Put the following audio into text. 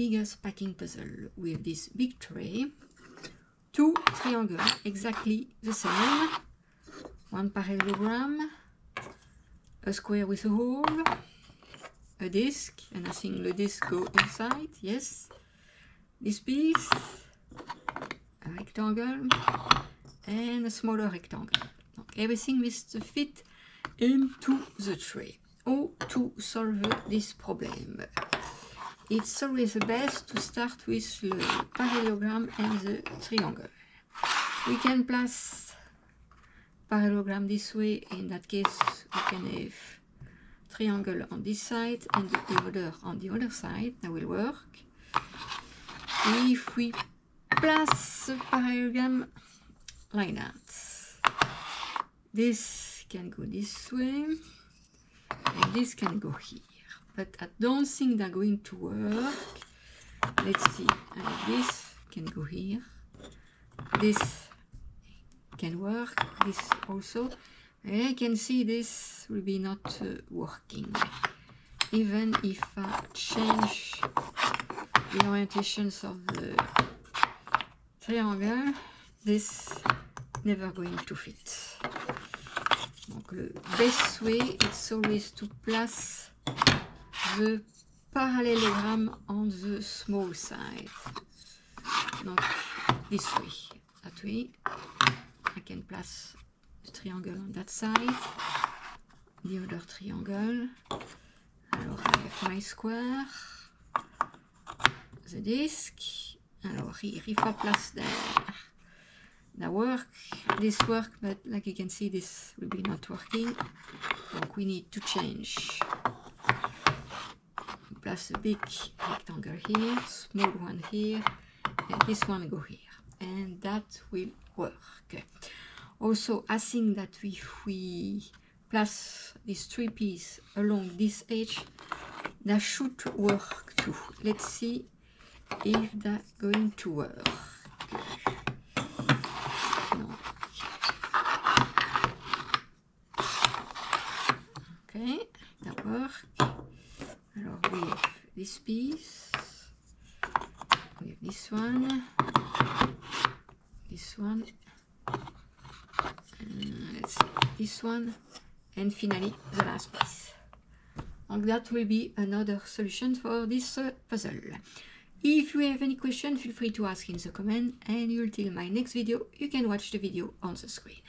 biggest packing puzzle with this big tray. 2 triangles exactly the same. 1 parallelogram, a square with a hole, a disc, and I think the disc go inside, yes. This piece, a rectangle, and a smaller rectangle. Okay, everything must fit into the tray. How to solve this problem? It's always the best to start with the parallelogram and the triangle. We can place parallelogram this way. In that case, we can have triangle on this side and the other on the other side. That will work. If we place the parallelogram like that, this can go this way and this can go here, but I don't think they're going to work. Let's see. This can go here, this can work, this also, and I can see this will be not working. Even if I change the orientations of the triangle, this never going to fit. Donc le best way is always to place the parallelogram on the small side. Donc this way, that way. I can place the triangle on that side, the other triangle. Alors I have my square, the disc. Alors here, if I place there, that work, this work, but like you can see, this will be not working. So we need to change. Place a big rectangle here, small one here, and this one go here, and that will work. Also, I think that if we place this 3 pieces along this edge, that should work too. Let's see if that's going to work. No. Okay, that works. Alors we have this piece, we have this one, let's see, this one, and finally the last piece. And that will be another solution for this puzzle. If you have any question, feel free to ask in the comment, and until my next video, you can watch the video on the screen.